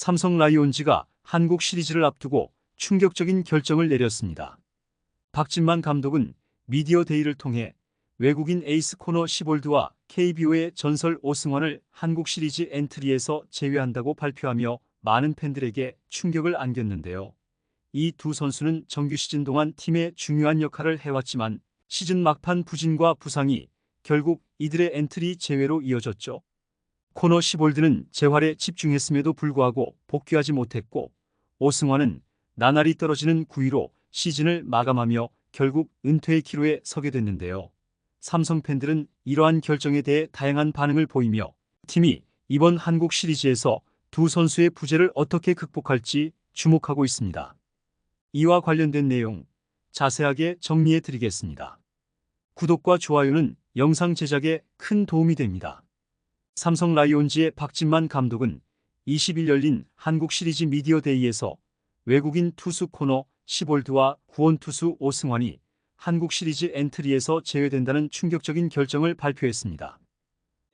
삼성 라이온즈가 한국 시리즈를 앞두고 충격적인 결정을 내렸습니다. 박진만 감독은 미디어 데이를 통해 외국인 에이스 코너 시볼드와 KBO의 전설 오승환을 한국 시리즈 엔트리에서 제외한다고 발표하며 많은 팬들에게 충격을 안겼는데요. 이 두 선수는 정규 시즌 동안 팀의 중요한 역할을 해왔지만 시즌 막판 부진과 부상이 결국 이들의 엔트리 제외로 이어졌죠. 코너 시볼드는 재활에 집중했음에도 불구하고 복귀하지 못했고, 오승환은 나날이 떨어지는 9위로 시즌을 마감하며 결국 은퇴의 기로에 서게 됐는데요. 삼성 팬들은 이러한 결정에 대해 다양한 반응을 보이며 팀이 이번 한국 시리즈에서 두 선수의 부재를 어떻게 극복할지 주목하고 있습니다. 이와 관련된 내용 자세하게 정리해 드리겠습니다. 구독과 좋아요는 영상 제작에 큰 도움이 됩니다. 삼성 라이온즈의 박진만 감독은 20일 열린 한국 시리즈 미디어 데이에서 외국인 투수 코너 시볼드와 구원 투수 오승환이 한국 시리즈 엔트리에서 제외된다는 충격적인 결정을 발표했습니다.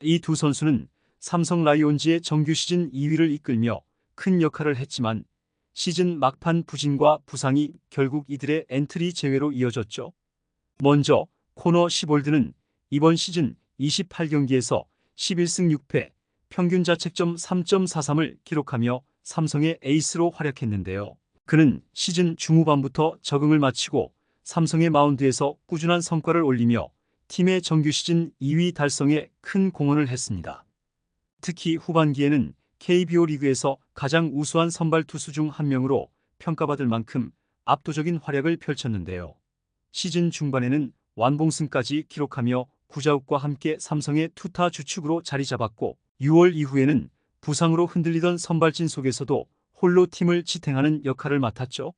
이 두 선수는 삼성 라이온즈의 정규 시즌 2위를 이끌며 큰 역할을 했지만 시즌 막판 부진과 부상이 결국 이들의 엔트리 제외로 이어졌죠. 먼저 코너 시볼드는 이번 시즌 28경기에서 11승 6패, 평균 자책점 3.43을 기록하며 삼성의 에이스로 활약했는데요. 그는 시즌 중후반부터 적응을 마치고 삼성의 마운드에서 꾸준한 성과를 올리며 팀의 정규 시즌 2위 달성에 큰 공헌을 했습니다. 특히 후반기에는 KBO 리그에서 가장 우수한 선발 투수 중 한 명으로 평가받을 만큼 압도적인 활약을 펼쳤는데요. 시즌 중반에는 완봉승까지 기록하며 구자욱과 함께 삼성의 투타 주축으로 자리 잡았고, 6월 이후에는 부상으로 흔들리던 선발진 속에서도 홀로 팀을 지탱하는 역할을 맡았죠.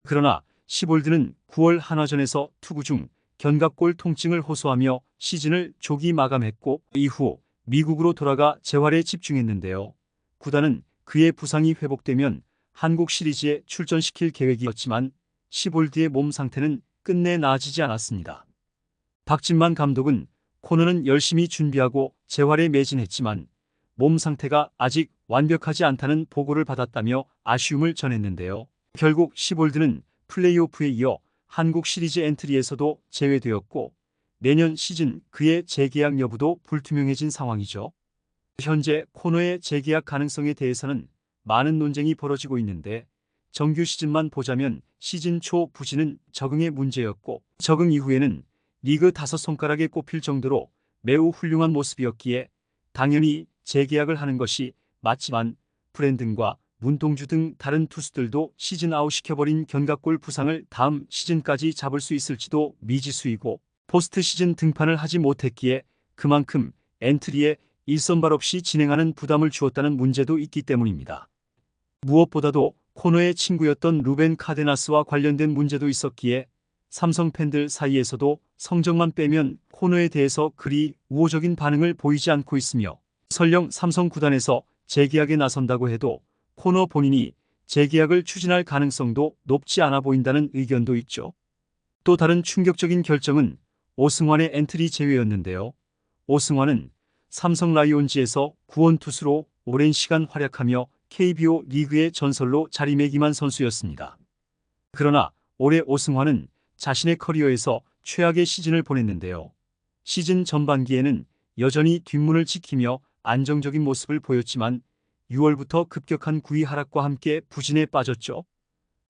그러나 시볼드는 9월 한화전에서 투구 중 견갑골 통증을 호소하며 시즌을 조기 마감했고, 이후 미국으로 돌아가 재활에 집중했는데요. 구단은 그의 부상이 회복되면 한국 시리즈에 출전시킬 계획이었지만 시볼드의 몸 상태는 끝내 나아지지 않았습니다. 박진만 감독은 코너는 열심히 준비하고 재활에 매진했지만 몸 상태가 아직 완벽하지 않다는 보고를 받았다며 아쉬움을 전했는데요. 결국 시볼드는 플레이오프에 이어 한국 시리즈 엔트리에서도 제외되었고, 내년 시즌 그의 재계약 여부도 불투명해진 상황이죠. 현재 코너의 재계약 가능성에 대해서는 많은 논쟁이 벌어지고 있는데, 정규 시즌만 보자면 시즌 초 부진은 적응의 문제였고, 적응 이후에는 리그 5손가락에 꼽힐 정도로 매우 훌륭한 모습이었기에 당연히 재계약을 하는 것이 맞지만, 브랜든과 문동주 등 다른 투수들도 시즌 아웃시켜버린 견갑골 부상을 다음 시즌까지 잡을 수 있을지도 미지수이고, 포스트 시즌 등판을 하지 못했기에 그만큼 엔트리에 일선발 없이 진행하는 부담을 주었다는 문제도 있기 때문입니다. 무엇보다도 코너의 친구였던 루벤 카데나스와 관련된 문제도 있었기에 삼성 팬들 사이에서도 성적만 빼면 코너에 대해서 그리 우호적인 반응을 보이지 않고 있으며, 설령 삼성 구단에서 재계약에 나선다고 해도 코너 본인이 재계약을 추진할 가능성도 높지 않아 보인다는 의견도 있죠. 또 다른 충격적인 결정은 오승환의 엔트리 제외였는데요. 오승환은 삼성 라이온즈에서 구원 투수로 오랜 시간 활약하며 KBO 리그의 전설로 자리매김한 선수였습니다. 그러나 올해 오승환은 자신의 커리어에서 최악의 시즌을 보냈는데요. 시즌 전반기에는 여전히 뒷문을 지키며 안정적인 모습을 보였지만 6월부터 급격한 9위 하락과 함께 부진에 빠졌죠.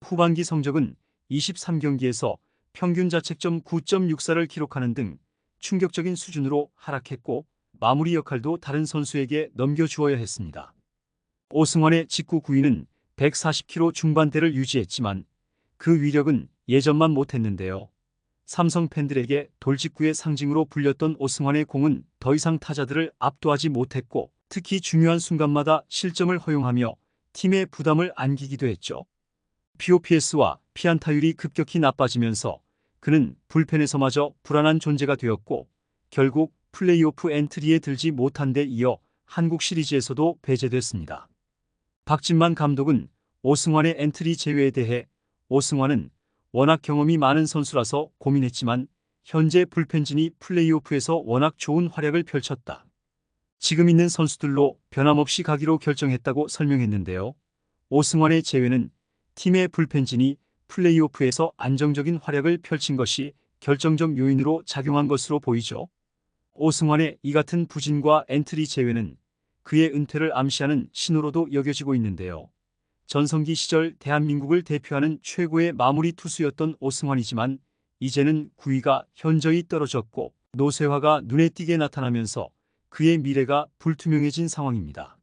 후반기 성적은 23경기에서 평균 자책점 9.64를 기록하는 등 충격적인 수준으로 하락했고, 마무리 역할도 다른 선수에게 넘겨주어야 했습니다. 오승환의 직구 구위는 140km 중반대를 유지했지만 그 위력은 예전만 못했는데요. 삼성 팬들에게 돌직구의 상징으로 불렸던 오승환의 공은 더 이상 타자들을 압도하지 못했고, 특히 중요한 순간마다 실점을 허용하며 팀의 부담을 안기기도 했죠. POPS와 피안타율이 급격히 나빠지면서 그는 불펜에서마저 불안한 존재가 되었고, 결국 플레이오프 엔트리에 들지 못한 데 이어 한국 시리즈에서도 배제됐습니다. 박진만 감독은 오승환의 엔트리 제외에 대해 오승환은 워낙 경험이 많은 선수라서 고민했지만 현재 불펜진이 플레이오프에서 워낙 좋은 활약을 펼쳤다. 지금 있는 선수들로 변함없이 가기로 결정했다고 설명했는데요. 오승환의 제외는 팀의 불펜진이 플레이오프에서 안정적인 활약을 펼친 것이 결정적 요인으로 작용한 것으로 보이죠. 오승환의 이 같은 부진과 엔트리 제외는 그의 은퇴를 암시하는 신호로도 여겨지고 있는데요. 전성기 시절 대한민국을 대표하는 최고의 마무리 투수였던 오승환이지만 이제는 구위가 현저히 떨어졌고 노쇠화가 눈에 띄게 나타나면서 그의 미래가 불투명해진 상황입니다.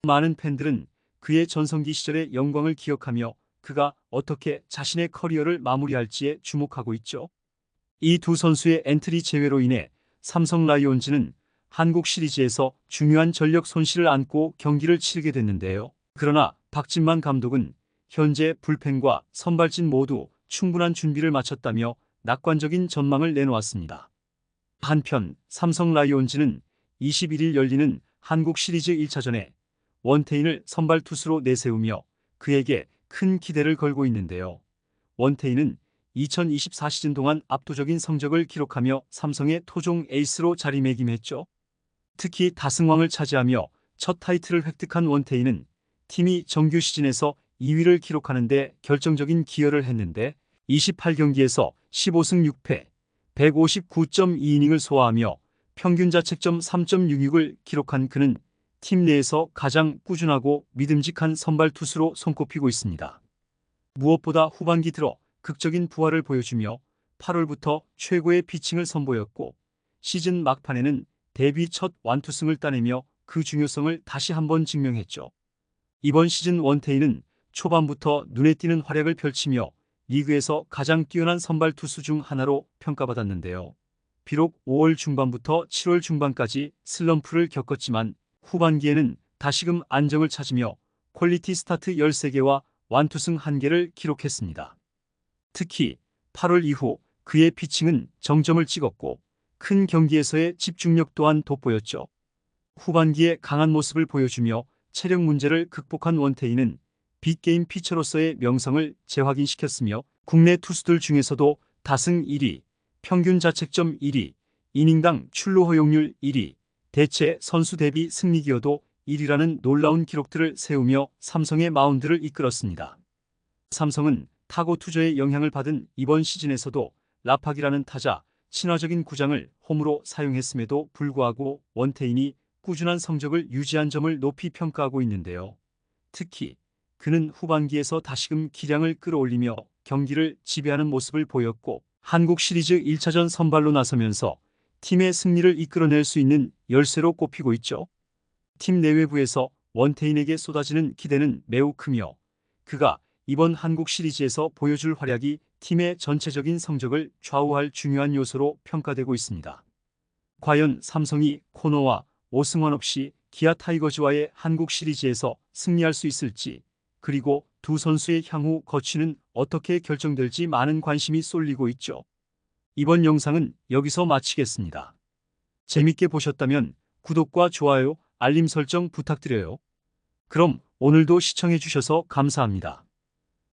많은 팬들은 그의 전성기 시절의 영광을 기억하며 그가 어떻게 자신의 커리어를 마무리할지에 주목하고 있죠. 이 두 선수의 엔트리 제외로 인해 삼성 라이온즈는 한국 시리즈에서 중요한 전력 손실을 안고 경기를 치르게 됐는데요. 그러나 박진만 감독은 현재 불펜과 선발진 모두 충분한 준비를 마쳤다며 낙관적인 전망을 내놓았습니다. 한편 삼성 라이온즈는 21일 열리는 한국 시리즈 1차전에 원태인을 선발 투수로 내세우며 그에게 큰 기대를 걸고 있는데요. 원태인은 2024 시즌 동안 압도적인 성적을 기록하며 삼성의 토종 에이스로 자리매김했죠. 특히 다승왕을 차지하며 첫 타이틀을 획득한 원태인은 팀이 정규 시즌에서 2위를 기록하는 데 결정적인 기여를 했는데 28경기에서 15승 6패, 159.2이닝을 소화하며 평균 자책점 3.66을 기록한 그는 팀 내에서 가장 꾸준하고 믿음직한 선발 투수로 손꼽히고 있습니다. 무엇보다 후반기 들어 극적인 부활을 보여주며 8월부터 최고의 피칭을 선보였고 시즌 막판에는 데뷔 첫 완투승을 따내며 그 중요성을 다시 한번 증명했죠. 이번 시즌 원태인은 초반부터 눈에 띄는 활약을 펼치며 리그에서 가장 뛰어난 선발 투수 중 하나로 평가받았는데요. 비록 5월 중반부터 7월 중반까지 슬럼프를 겪었지만 후반기에는 다시금 안정을 찾으며 퀄리티 스타트 13개와 완투승 1개를 기록했습니다. 특히 8월 이후 그의 피칭은 정점을 찍었고 큰 경기에서의 집중력 또한 돋보였죠. 후반기에 강한 모습을 보여주며 체력 문제를 극복한 원태인은 빅게임 피처로서의 명성을 재확인시켰으며 국내 투수들 중에서도 다승 1위, 평균 자책점 1위, 이닝당 출루 허용률 1위, 대체 선수 대비 승리 기여도 1위라는 놀라운 기록들을 세우며 삼성의 마운드를 이끌었습니다. 삼성은 타고 투저의 영향을 받은 이번 시즌에서도 라팍이라는 타자 친화적인 구장을 홈으로 사용했음에도 불구하고 원태인이 꾸준한 성적을 유지한 점을 높이 평가하고 있는데요. 특히 그는 후반기에서 다시금 기량을 끌어올리며 경기를 지배하는 모습을 보였고 한국 시리즈 1차전 선발로 나서면서 팀의 승리를 이끌어낼 수 있는 열쇠로 꼽히고 있죠. 팀 내외부에서 원태인에게 쏟아지는 기대는 매우 크며 그가 이번 한국 시리즈에서 보여줄 활약이 팀의 전체적인 성적을 좌우할 중요한 요소로 평가되고 있습니다. 과연 삼성이 코너와 오승환 없이 기아 타이거즈와의 한국 시리즈에서 승리할 수 있을지, 그리고 두 선수의 향후 거취는 어떻게 결정될지 많은 관심이 쏠리고 있죠. 이번 영상은 여기서 마치겠습니다. 재밌게 보셨다면 구독과 좋아요, 알림 설정 부탁드려요. 그럼 오늘도 시청해주셔서 감사합니다.